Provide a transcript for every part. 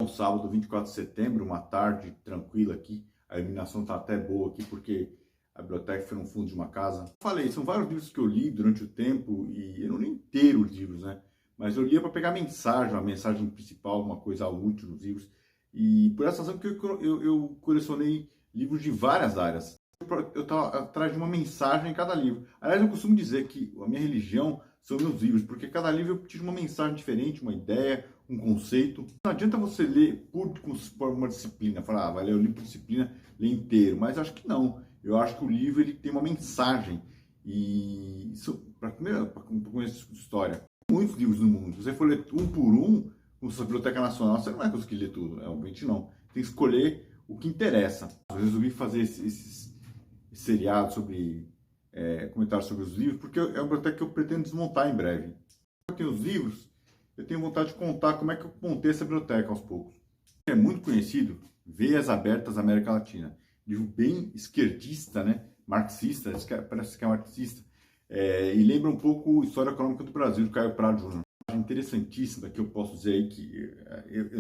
Sábado, 24 de setembro, uma tarde tranquila aqui. A iluminação está até boa aqui porque a biblioteca foi no fundo de uma casa. Falei, são vários livros que eu li durante o tempo e eu não li inteiro os livros, né? Mas eu lia para pegar mensagem, uma mensagem principal, uma coisa útil nos livros. E por essa razão que eu colecionei livros de várias áreas. Eu estava atrás de uma mensagem em cada livro. Aliás, eu costumo dizer que a minha religião são meus livros, porque cada livro eu tiro uma mensagem diferente, uma ideia, um conceito. Não adianta você ler por uma disciplina, falar, vai ler o livro por disciplina, ler inteiro, mas acho que não. Eu acho que o livro ele tem uma mensagem. E isso, para conhecer história, muitos livros no mundo. Se você for ler um por um, com sua biblioteca nacional, você não vai conseguir ler tudo, obviamente não. Tem que escolher o que interessa. Eu resolvi fazer esses seriados sobre comentários sobre os livros, porque é uma biblioteca que eu pretendo desmontar em breve. Eu tenho os livros, eu tenho vontade de contar como é que eu montei essa biblioteca aos poucos. É muito conhecido, Veias Abertas da América Latina. Livro bem esquerdista, né? Marxista, parece que é marxista. E lembra um pouco a História Econômica do Brasil, do Caio Prado Júnior. Interessantíssima, que eu posso dizer aí que,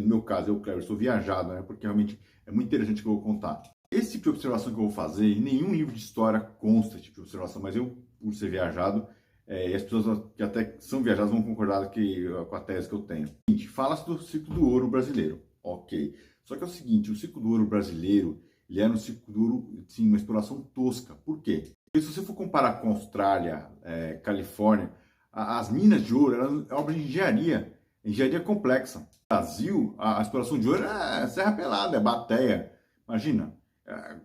no meu caso, eu, Cleber, sou viajado, né? Porque realmente é muito interessante o que eu vou contar. Esse tipo de observação que eu vou fazer, em nenhum livro de história consta esse tipo de observação, mas eu, por ser viajado, e as pessoas que até são viajadas vão concordar com a tese que eu tenho. Fala-se do ciclo do ouro brasileiro, ok. Só que é o seguinte, o ciclo do ouro brasileiro, ele era um ciclo do ouro, sim, uma exploração tosca. Por quê? Porque se você for comparar com a Austrália, Califórnia, as minas de ouro eram obra de engenharia complexa. No Brasil, a exploração de ouro é serra pelada, é bateia. Imagina,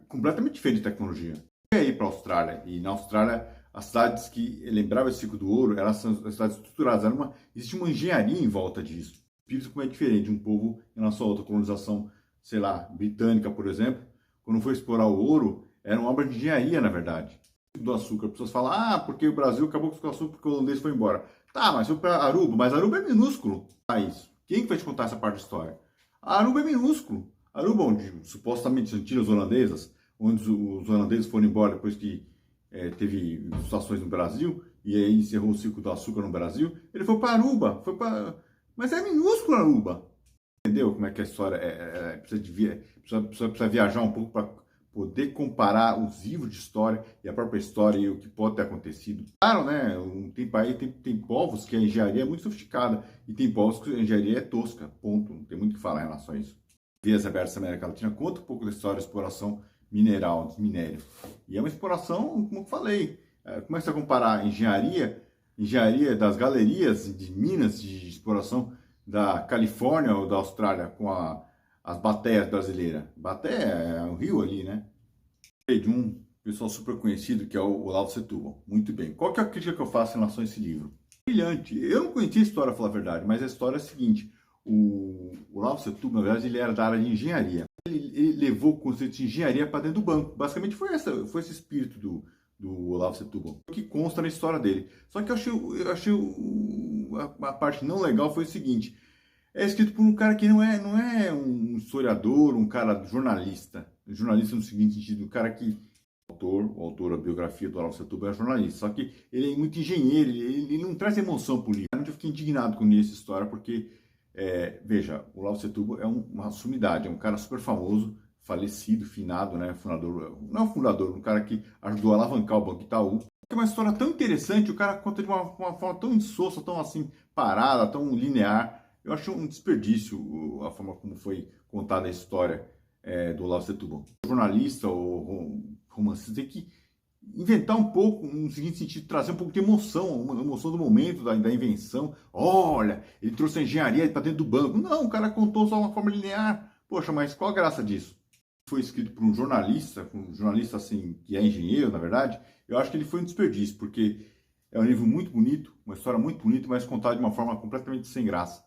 completamente diferente de tecnologia. E aí para a Austrália, e na Austrália, as cidades que lembravam esse ciclo do ouro, elas são cidades estruturadas, existe uma engenharia em volta disso. O espírito como é diferente de um povo em relação a outra colonização, sei lá, britânica, por exemplo, quando foi explorar o ouro, era uma obra de engenharia, na verdade. Do açúcar, as pessoas falam, porque o Brasil acabou com o açúcar porque o holandês foi embora. Tá, mas foi para Aruba, mas Aruba é minúsculo. Isso. Quem vai te contar essa parte da história? A Aruba é minúsculo. Aruba, onde supostamente são ilhas holandesas, onde os holandeses foram embora depois que teve situações no Brasil, e aí encerrou o ciclo do açúcar no Brasil, ele foi para Aruba, mas é minúsculo Aruba. Entendeu como é que a história precisa viajar um pouco para poder comparar os livros de história e a própria história e o que pode ter acontecido. Claro, né? Tem povos que a engenharia é muito sofisticada e tem povos que a engenharia é tosca. Ponto. Não tem muito o que falar em relação a isso. Veias Abertas da América Latina conta um pouco da história da exploração mineral, dos minérios. E é uma exploração, como eu falei, como é que você vai comparar engenharia das galerias de minas de exploração da Califórnia ou da Austrália com as bateias brasileiras? Bateia é um rio ali, né? De um pessoal super conhecido que é o Olavo Setúbal. Muito bem. Qual que é a crítica que eu faço em relação a esse livro? Brilhante. Eu não conhecia a história, pra falar a verdade, mas a história é a seguinte. O Olavo Setúbal, na verdade, ele era da área de engenharia. Ele levou o conceito de engenharia para dentro do banco. Basicamente foi esse espírito do Olavo Setúbal, que consta na história dele. Só que eu achei a parte não legal foi o seguinte. É escrito por um cara que não é um historiador, um cara jornalista. Jornalista no seguinte sentido, um cara que... O autor da biografia do Olavo Setúbal é jornalista. Só que ele é muito engenheiro, ele não traz emoção para o livro. Eu fiquei indignado com essa história, porque... veja, o Olavo Setúbal é uma sumidade, é um cara super famoso, falecido, finado, né, fundador, não fundador, um cara que ajudou a alavancar o Banco Itaú. É uma história tão interessante, o cara conta de uma forma tão insossa, tão assim, parada, tão linear. Eu acho um desperdício a forma como foi contada a história do Olavo Setúbal. O jornalista ou romancista tem que inventar um pouco, no seguinte sentido, trazer um pouco de emoção, uma emoção do momento, da invenção. Olha, ele trouxe a engenharia para dentro do banco. Não, o cara contou só uma forma linear. Poxa, mas qual a graça disso? Foi escrito por um jornalista assim, que é engenheiro, na verdade. Eu acho que ele foi um desperdício, porque é um livro muito bonito, uma história muito bonita, mas contada de uma forma completamente sem graça.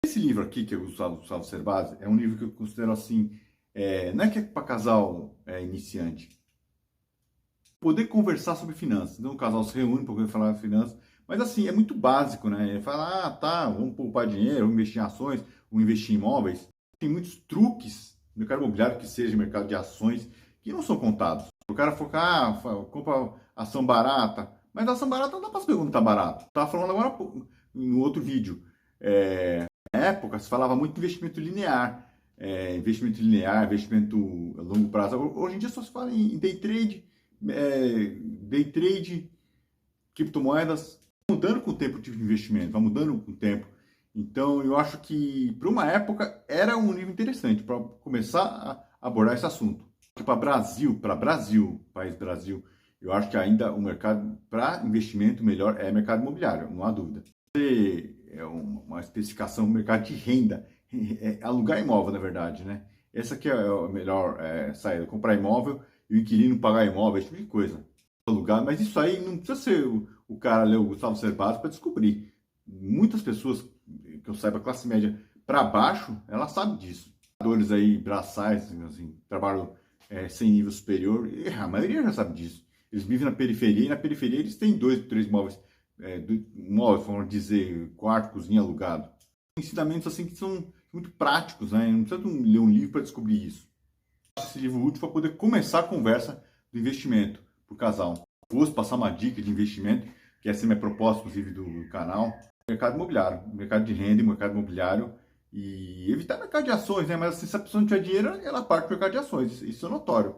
Esse livro aqui, que é o Gustavo Cerbasi, é um livro que eu considero assim, não é que é para casal iniciante. Poder conversar sobre finanças. Então o casal se reúne para poder falar de finanças, mas assim, é muito básico, né? Ele fala, tá, vamos poupar dinheiro, vamos investir em ações, vamos investir em imóveis. Tem muitos truques no mercado imobiliário, que seja mercado de ações, que não são contados. O cara focar, compra ação barata, mas a ação barata não dá para saber quando tá barato. Estava falando agora no outro vídeo. Na época se falava muito de investimento linear. investimento linear, investimento a longo prazo. Hoje em dia só se fala em day trade, criptomoedas, mudando com o tempo o tipo de investimento, vai mudando com o tempo. Então, eu acho que, para uma época, era um livro interessante para começar a abordar esse assunto. Para Brasil, país Brasil, eu acho que ainda o mercado para investimento melhor é mercado imobiliário, não há dúvida. É uma especificação do mercado de renda, alugar imóvel, na verdade, né? Essa aqui é a melhor saída, comprar imóvel e o inquilino pagar imóvel, esse tipo de coisa. Alugar, mas isso aí não precisa ser o cara ler o Gustavo Cerbasi para descobrir. Muitas pessoas, que eu saiba, classe média para baixo, ela sabe disso. Trabalhadores aí, braçais, assim, trabalham sem nível superior, e a maioria já sabe disso. Eles vivem na periferia, e na periferia eles têm 2, 3 móveis, móveis, vamos dizer, quarto, cozinha alugado. Ensinamentos assim que são muito práticos, né? Não precisa ler um livro para descobrir isso. Esse livro útil para poder começar a conversa do investimento para o casal. Vou passar uma dica de investimento, que essa é a minha proposta, inclusive, do canal. Mercado imobiliário, mercado de renda e mercado imobiliário. E evitar mercado de ações, né? Mas assim, se a pessoa não tiver dinheiro, ela parte para o mercado de ações. Isso é notório.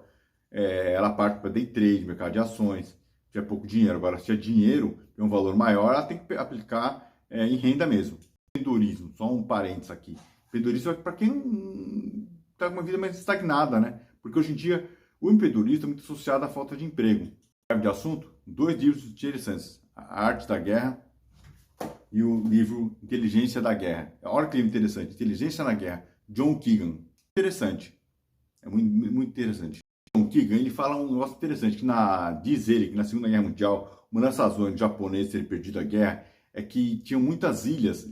Ela parte para day trade, mercado de ações. Se tiver pouco dinheiro. Agora, se tiver dinheiro, tem um valor maior, ela tem que aplicar em renda mesmo. Empreendedorismo, só um parênteses aqui. Empreendedorismo é para quem não está com uma vida mais estagnada, né? Porque hoje em dia o empreendedorismo está muito associado à falta de emprego. De assunto, 2 livros interessantes: A Arte da Guerra e o livro Inteligência da Guerra. Olha que livro interessante, Inteligência na Guerra, John Keegan. Interessante, é muito interessante. John Keegan, ele fala um negócio interessante, que diz ele que na Segunda Guerra Mundial, uma das razões dos japoneses terem perdido a guerra é que são muitas ilhas,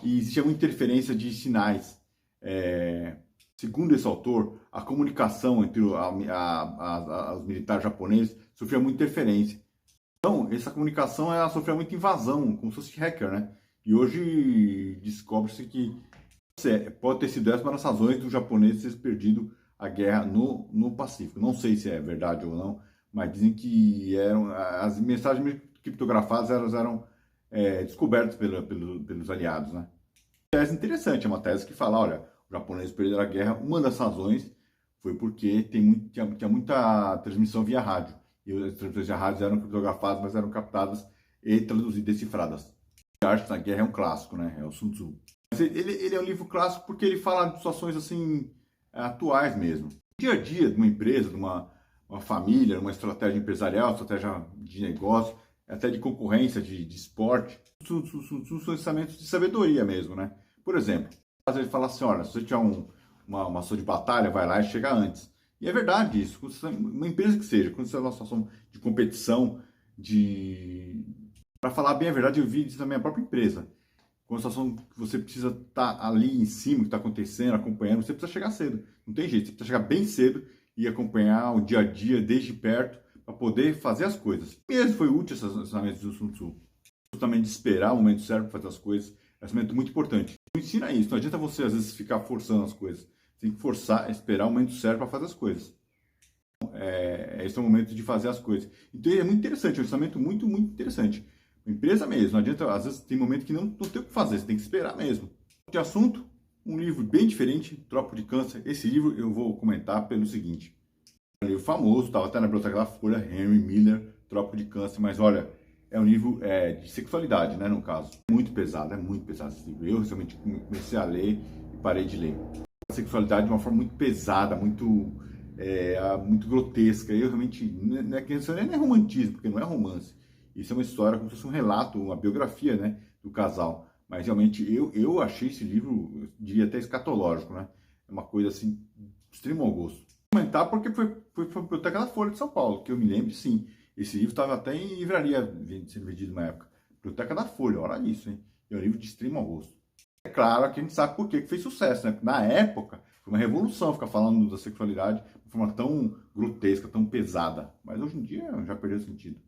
e existia muita interferência de sinais. Segundo esse autor, a comunicação entre os militares japoneses sofria muita interferência. Então, essa comunicação ela sofria muita invasão, como se fosse hacker, né? E hoje descobre-se que pode ter sido essa uma das razões dos japoneses terem perdido a guerra no Pacífico. Não sei se é verdade ou não, mas dizem que as mensagens criptografadas eram descobertas pelos aliados, né? Tese interessante, é uma tese que fala, olha, os japoneses perderam a guerra, uma das razões foi porque tinha muita transmissão via rádio. E as transmissões via rádio eram criptografadas, mas eram captadas e traduzidas, decifradas. A Arte da Guerra é um clássico, né? É o Sun Tzu. Mas ele é um livro clássico porque ele fala de situações assim, atuais mesmo. Dia a dia de uma empresa, de uma família, uma estratégia empresarial, estratégia de negócio, até de concorrência, de esporte. São ensinamentos de sabedoria mesmo, né? Por exemplo, às vezes fala assim, olha, se você tiver uma ação de batalha, vai lá e chega antes. E é verdade isso. Uma empresa que seja, quando você está numa situação de competição, para falar bem a verdade, eu vi isso na minha própria empresa. Quando a situação que você precisa estar ali em cima, o que está acontecendo, acompanhando, você precisa chegar cedo. Não tem jeito, você precisa chegar bem cedo e acompanhar o dia a dia desde perto para poder fazer as coisas. Mesmo foi útil esses ensinamentos do Sun Tzu. Justamente de esperar o momento certo para fazer as coisas. É um momento muito importante. Não ensina isso. Não adianta você, às vezes, ficar forçando as coisas. Você tem que forçar, esperar o momento certo para fazer as coisas. Esse é o momento de fazer as coisas. Então, é muito interessante. É um ensinamento muito, muito interessante. Empresa mesmo. Não adianta, às vezes, tem momento que não tem o que fazer. Você tem que esperar mesmo. De assunto, um livro bem diferente, Tropa de Câncer. Esse livro eu vou comentar pelo seguinte. É um livro famoso, estava até na biblioteca da Folha, Henry Miller, Tropa de Câncer. Mas, olha, é um livro de sexualidade, né, no caso. É muito pesado esse livro. Eu realmente comecei a ler e parei de ler. A sexualidade de uma forma muito pesada, muito grotesca. Eu realmente, não é romantismo, porque não é romance. Isso é uma história, como se fosse um relato, uma biografia, né, do casal. Mas realmente eu achei esse livro, eu diria até escatológico, né? É uma coisa assim, de extremo ao gosto. Vou comentar porque foi para a Biblioteca da Folha de São Paulo, que eu me lembro, sim. Esse livro estava até em livraria sendo vendido na época. Biblioteca da Folha, olha isso, hein? É um livro de extremo ao gosto. É claro que a gente sabe por que fez sucesso, né? Na época, foi uma revolução ficar falando da sexualidade de forma tão grotesca, tão pesada. Mas hoje em dia já perdeu sentido.